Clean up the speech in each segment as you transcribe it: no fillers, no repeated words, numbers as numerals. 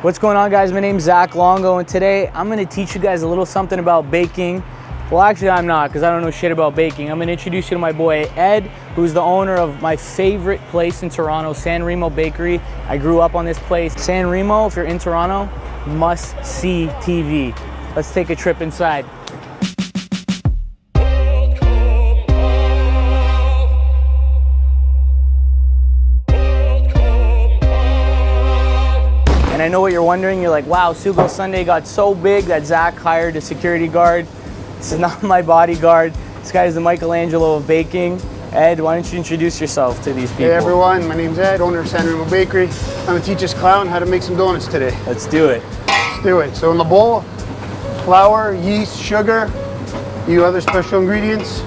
What's going on, guys? My name's Zach Longo, and today I'm gonna teach you guys a little something about baking. Well, actually I'm not, because I don't know shit about baking. I'm gonna introduce you to my boy Ed, who's the owner of my favorite place in Toronto, San Remo Bakery. I grew up on this place. San Remo, if you're in Toronto, must see TV. Let's take a trip inside. And I know what you're wondering. You're like, wow, Sugo Sunday got so big that Zach hired a security guard. This is not my bodyguard. This guy is the Michelangelo of baking. Ed, why don't you introduce yourself to these people? Hey everyone, my name's Ed, owner of San Remo Bakery. I'm gonna teach this clown how to make some donuts today. Let's do it. Let's do it. So in the bowl, flour, yeast, sugar, few other special ingredients.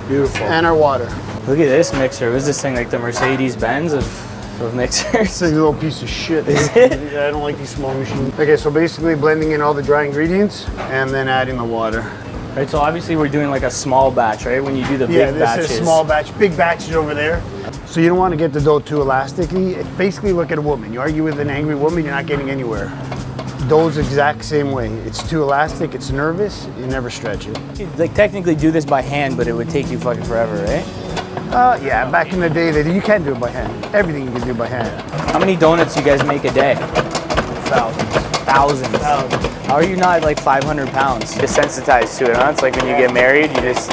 Beautiful. And our water. Look at this mixer. What's this thing, like the Mercedes-Benz of mixers? It's a little piece of shit. Is it? I don't like these small machines. Okay, so basically blending in all the dry ingredients and then adding the water. Right, so obviously we're doing like a small batch, right? When you do the big batches. This is small batch. Big batch is over there. So you don't want to get the dough too elasticy. Basically, look at a woman. You argue with an angry woman, you're not getting anywhere. Dough's the exact same way. It's too elastic, it's nervous, you never stretch it. You'd, like, technically do this by hand, but it would take you fucking forever, right? Yeah, back in the day, you can't do it by hand. Everything you can do by hand. How many donuts you guys make a day? Thousands. Thousands. How are you not like 500 pounds? Desensitized to it, huh? It's like when you get married, you just,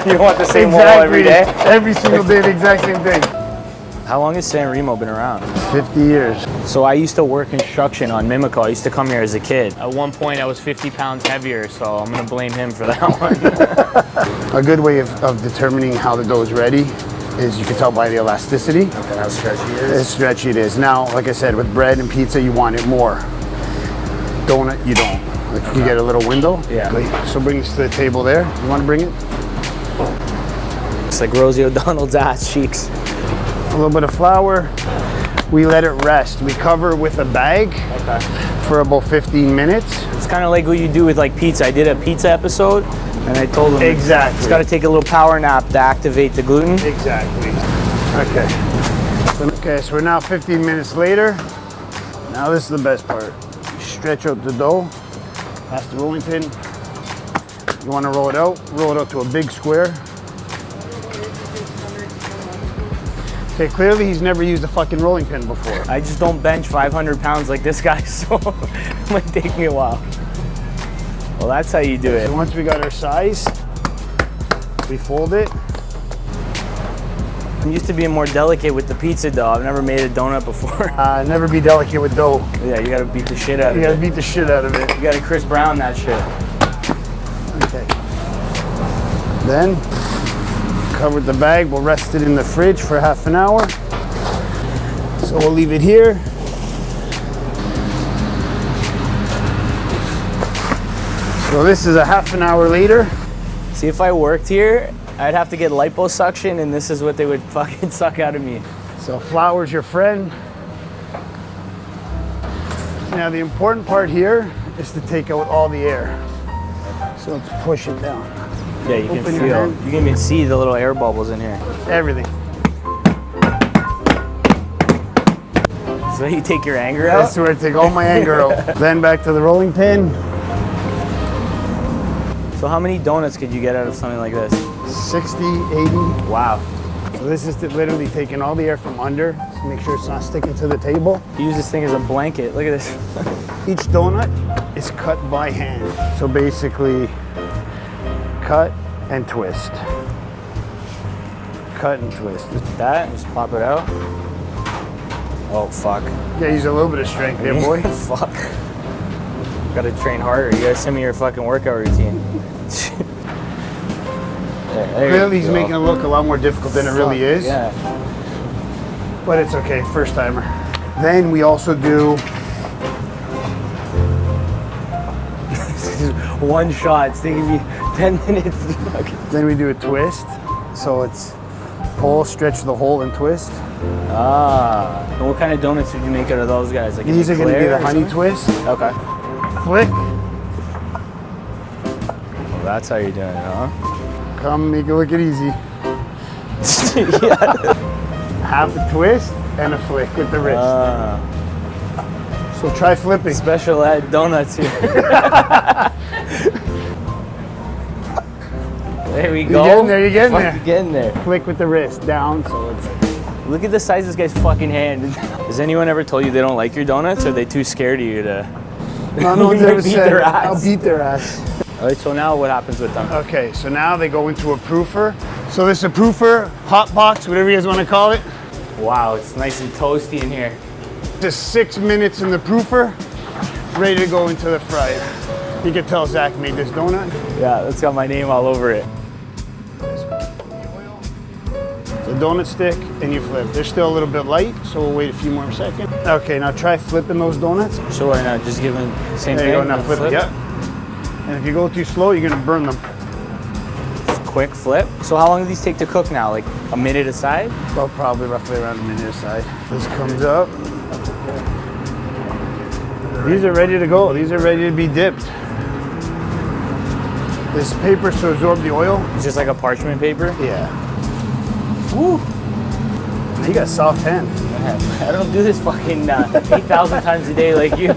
you want the same wall every day? Every single day, the exact same thing. How long has San Remo been around? 50 years. So I used to work construction on Mimico. I used to come here as a kid. At one point I was 50 pounds heavier, so I'm gonna blame him for that one. A good way of determining how the dough is ready is you can tell by the elasticity. Okay, how stretchy it is? How stretchy it is. Now, like I said, with bread and pizza, you want it more. Donut, you don't. Like you get a little window. Yeah. So bring this to the table there. You want to bring it? It's like Rosie O'Donnell's ass cheeks. A little bit of flour. We let it rest. We cover it with a bag for about 15 minutes. It's kind of like what you do with like pizza. I did a pizza episode, and I told them Exactly. it's got to take a little power nap to activate the gluten. Exactly. Okay, so we're now 15 minutes later. Now this is the best part. Stretch out the dough, past the rolling pin. You want to roll it out to a big square. Okay, clearly he's never used a fucking rolling pin before. I just don't bench 500 pounds like this guy, so it might take me a while. Well, that's how you do it. So once we got our size, we fold it. I'm used to being more delicate with the pizza dough. I've never made a donut before. Never be delicate with dough. Yeah, you gotta beat the shit out of it. You gotta beat the shit out of it. You gotta Chris Brown that shit. Okay. Then, cover the bag. We'll rest it in the fridge for half an hour. So we'll leave it here. So this is a half an hour later. See, if I worked here, I'd have to get liposuction, and this is what they would fucking suck out of me. So flour's your friend. Now the important part here is to take out all the air. So let's push it down. Yeah, you can Open your feel, hand. you can even see the little air bubbles in here. Everything. So you take your anger out? That's where I take all my anger out. Then back to the rolling pin. So how many donuts could you get out of something like this? 60, 80. Wow. So this is literally taking all the air from under to make sure it's not sticking to the table. You use this thing as a blanket. Look at this. Each donut is cut by hand. So basically, cut and twist. Cut and twist. That, just pop it out. Oh, fuck. Yeah, use a little bit of strength there, boy. Fuck. Gotta train harder. You gotta send me your fucking workout routine. There Clearly you he's go. making it look a lot more difficult than it really is. Yeah. But it's okay, first timer. Then we also do One shot. It's taking me 10 minutes. Then we do a twist. So it's pull, stretch the hole, and twist. Ah. And what kind of donuts would you make out of those guys? Like These are going to be the Eclair or honey something? twist. Okay. Flick. Well, that's how you're doing it, huh? Come, make it look it easy. Yeah. Half a twist and a flick with the wrist. So try flipping. Special ed donuts here. There we go. You're getting there. Fucking getting there. Flick with the wrist down, so it's. Look at the size of this guy's fucking hand. Has anyone ever told you they don't like your donuts, or are they too scared of you to? No one's You're ever beat said their it. ass. I'll beat their ass. All right, so now what happens with them? Okay, so now they go into a proofer. So this is a proofer, hot box, whatever you guys want to call it. Wow, it's nice and toasty in here. Just 6 minutes in the proofer, ready to go into the fryer. You can tell Zach made this donut. Yeah, that's got my name all over it. The donut stick and you flip. They're still a little bit light, so we'll wait a few more seconds. Okay, now try flipping those donuts. Sure, now just give them the same There thing. you go, now flip it. Yep. And if you go too slow, you're gonna burn them. Just quick flip. So how long do these take to cook now? Like a minute aside? Well, probably roughly around a minute aside. This comes up. These are ready to go. These are ready to be dipped. This paper to absorb the oil. It's just like a parchment paper? Yeah. Woo! You got soft hands. I don't do this fucking 8,000 times a day like you.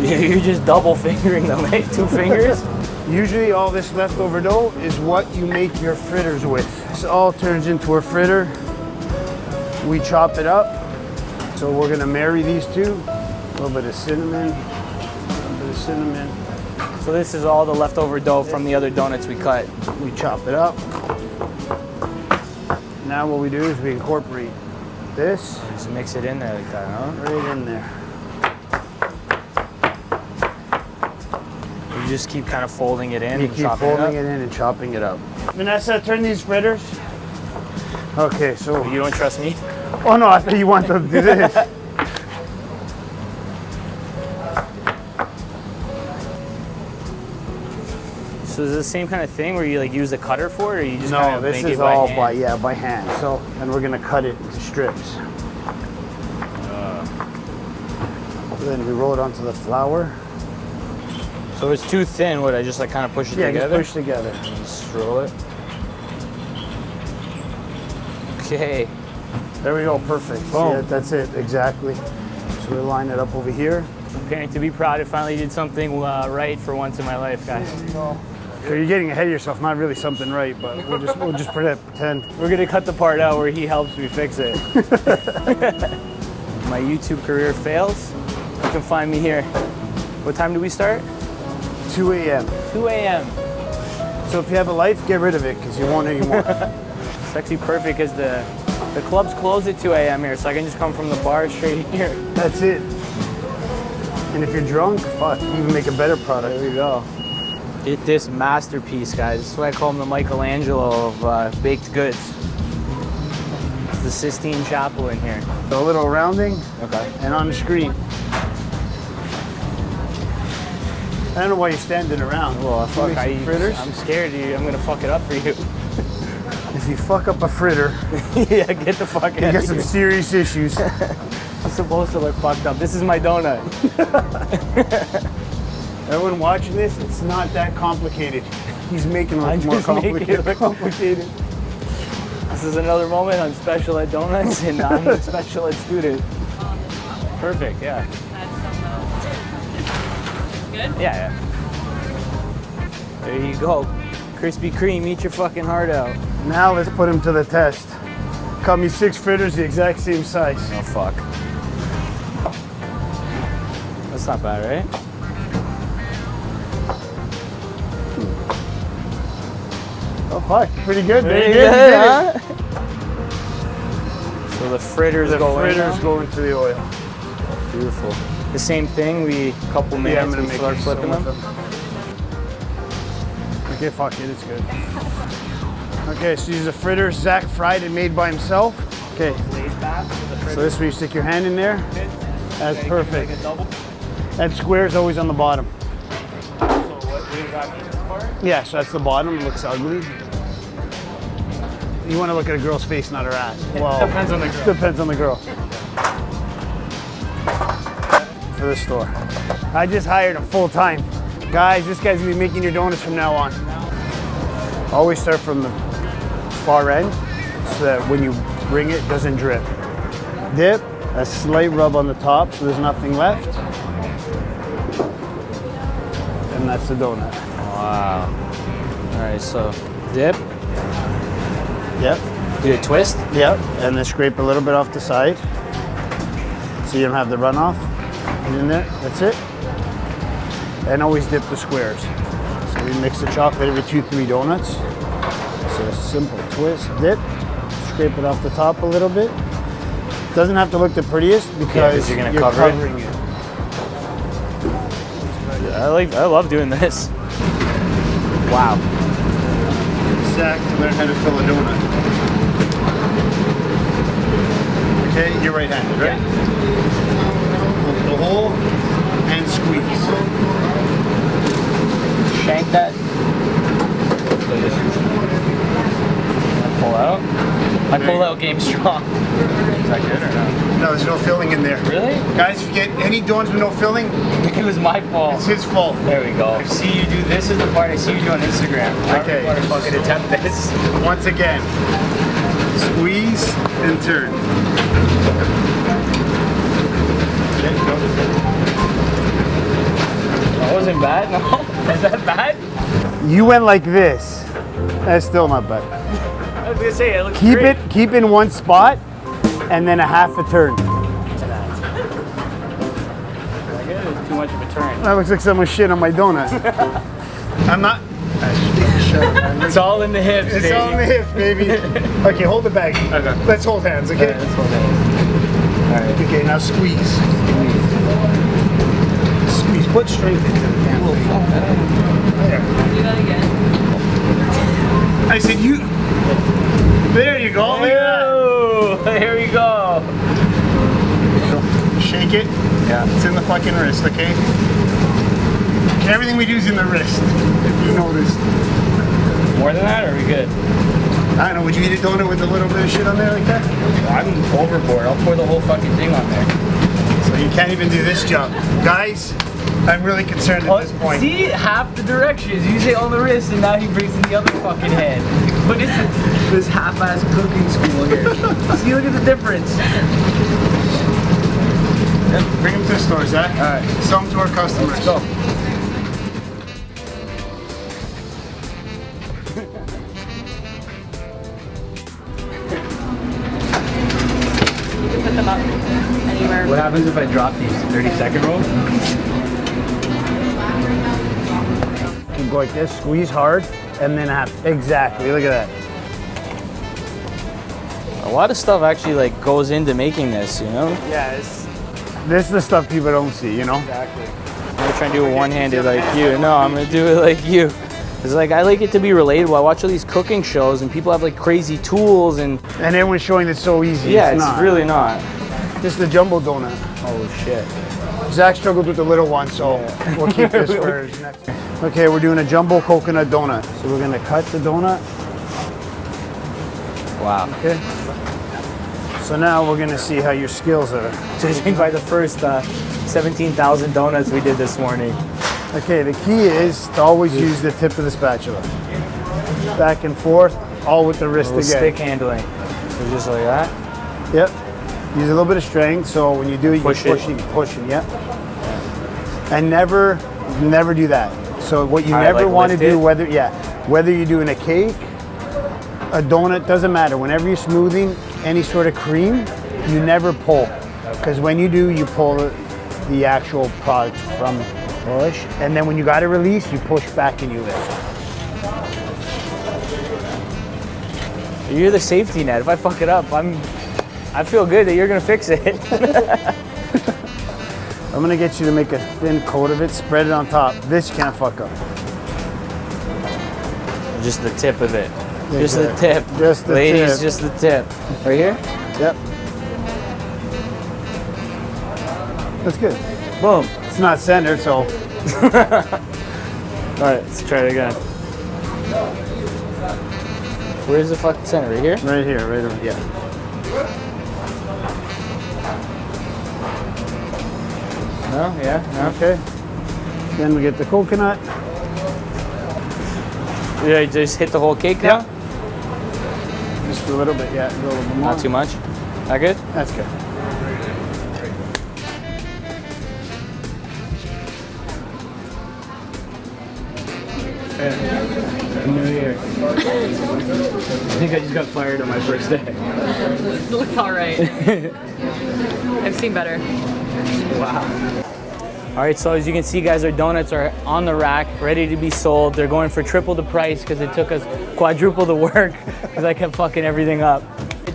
You're just double fingering them, right? 2 fingers? Usually all this leftover dough is what you make your fritters with. This all turns into a fritter. We chop it up. So we're gonna marry these two. A little bit of cinnamon, a little bit of cinnamon. So this is all the leftover dough from the other donuts we cut. We chop it up. Now what we do is we incorporate this Just mix it in there like that, huh? right in there. You just keep kind of folding it in You and keep chopping it up. folding it in and chopping it up. Vanessa, turn these fritters. Okay, so. You don't trust me? Oh no, I thought you wanted to do this. So is it the same kind of thing where you like use a cutter for it, or you just No, kind of this make is it all hand? by hand. So, and we're gonna cut it into strips. Then we roll it onto the flour. So it's too thin, would I just like kind of push it Yeah, together? just push together. Just roll it. Okay. There we go, perfect. Boom. Yeah, that's it, exactly. So we line it up over here. Preparing to be proud. I finally did something right for once in my life, guys. So you're getting ahead of yourself. Not really something right, but we'll just pretend. We're gonna cut the part out where he helps me fix it. My YouTube career fails. You can find me here. What time do we start? 2 a.m. 2 a.m. So if you have a life, get rid of it because you won't anymore. It's actually perfect because the clubs close at 2 a.m. here, so I can just come from the bar straight here. That's it. And if you're drunk, fuck, you can make a better product. There we go. Get this masterpiece, guys. That's why I call him the Michelangelo of baked goods. It's the Sistine Chapel in here. So a little rounding Okay. and on the screen. I don't know why you're standing around. Well, fuck, Make some fritters. I'm scared of you. I'm gonna fuck it up for you. If you fuck up a fritter, Yeah, get the fuck you out got of some here. serious issues. I'm supposed to look fucked up. This is my donut. Everyone watching this, it's not that complicated. He's making it I look more just make it complicated. look complicated. This is another moment on Special Ed Donuts, and I'm a Special Ed student. Perfect, yeah. Good? Yeah, yeah. There you go. Krispy Kreme, eat your fucking heart out. Now let's put him to the test. Cut me 6 fritters the exact same size. Oh, fuck. That's not bad, right? Oh fuck, pretty good. Pretty Very good, good. huh? So the fritters The go in fritters now? go into the oil. Beautiful. The same thing, we couple minutes, Yeah, I'm gonna we make start you flipping some them. with Okay, fuck it, it's good. Okay, so these are the fritters Zach fried and made by himself. Okay, so this is where you stick your hand in there. That's perfect. That square is always on the bottom. Yeah, so that's the bottom, it looks ugly. You want to look at a girl's face, not her ass. Well, Depends on the girl. Depends on the girl. For the store. I just hired him full time. Guys, this guy's gonna be making your donuts from now on. Always start from the far end so that when you bring it, it doesn't drip. Dip, A slight rub on the top so there's nothing left. And that's the donut. Wow. All right, so dip. Yep. Do a twist. Yep. And then scrape a little bit off the side so you don't have the runoff in there. That's it. And always dip the squares. So we mix the chocolate every 2-3 donuts. So a simple twist, dip, scrape it off the top a little bit. Doesn't have to look the prettiest because you're gonna you're cover it. covering it. I love doing this. Wow. Zach to learn how to fill a donut. Okay, you're right-handed, right? Open the hole and squeeze. Shank that. Pull out. My pull-out game strong. Is that good or not? No, there's no filling in there. Really? Guys, if you get any donuts with no filling, It was my fault. it's his fault. There we go. I see you do. This is the part I see you do on Instagram. I Okay. don't want to fucking attempt this. Once again, squeeze and turn. That wasn't bad. No. Is that bad? You went like this. That's still not bad. I was gonna say it looks Keep great. it, keep in one spot, and then a half a turn. It's too much of a turn. That looks like someone shit on my donut. I'm not. It's all in the hips, It's baby. all in the hip, baby. Okay, hold the bag. Okay. Let's hold hands, okay? Alright, let's hold it. Alright. Okay, now squeeze. Squeeze. Put strength into the can. There. Do that again. I said you. There you go. Look at Oh, here we go. that. Shake it. Yeah. It's in the fucking wrist, okay? Everything we do is in the wrist. If you noticed. More than that, or are we good? I don't know. Would you eat a donut with a little bit of shit on there like that? I'm overboard. I'll pour the whole fucking thing on there. So you can't even do this job, guys. I'm really concerned at this point. See, half the directions. You say on the wrist, and now he brings in the other fucking hand. What is this half-ass cooking school here? See, look at the difference. Bring them to the store, Zach. All right. Sell them to our customers. Let's go. You can put them up anywhere. What happens if I drop these? 30-second roll? You can go like this, squeeze hard, and then have exactly. Look at that. A lot of stuff actually like goes into making this, you know? Yeah, this is the stuff people don't see, you know. Exactly. I'm gonna try and do it one-handed like you. No, I'm gonna do it like you. It's like I like it to be relatable. I watch all these cooking shows and people have like crazy tools and And everyone's showing it's so easy. yeah, it's not. really not. This is the jumbo donut. Oh shit. Zach struggled with the little one, so we'll keep this for next. Okay, we're doing a jumbo coconut donut. So we're gonna cut the donut. Wow. Okay. So now we're gonna see how your skills are. Judging by the first 17,000 donuts we did this morning. Okay, the key is to always use the tip of the spatula. Back and forth, all with the wrist Little again. stick handling. So just like that. Yep. Use a little bit of strength, so when you do it, Push you're it. pushing, yep. And never do that. So what you I never like want to lift do, it. whether you're doing a cake, a donut, doesn't matter. Whenever you're smoothing any sort of cream, you never pull. Because when you do, you pull the actual product from the push. And then when you got to release, you push back and you lift. You're the safety net. If I fuck it up, I feel good that you're gonna fix it. I'm gonna get you to make a thin coat of it, spread it on top. This you can't fuck up. Just the tip of it. Just the tip. Just the Ladies, tip. just the tip. Right here? Yep. That's good. Boom. It's not centered, so All right, let's try it again. Where's the fucking center? Right here? right here, right over. Yeah. No? Yeah? No? Okay. Then we get the coconut. Yeah, you just hit the whole cake now? Just a little bit, yeah. A little bit more. Not too much? That good? That's good. I'm new here. I think I just got fired on my first day. It looks all right. I've seen better. Wow. All right, so as you can see, guys, our donuts are on the rack, ready to be sold. They're going for triple the price because it took us quadruple the work because I kept fucking everything up.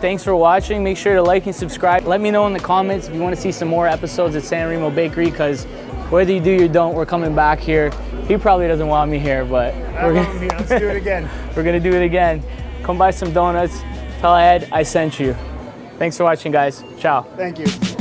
Thanks for watching. Make sure to like and subscribe. Let me know in the comments if you want to see some more episodes at San Remo Bakery, because whether you do or don't, we're coming back here. He probably doesn't want me here, but Let's do it again. we're gonna do it again. Come buy some donuts. Tell Ed I sent you. Thanks for watching, guys. Ciao. Thank you.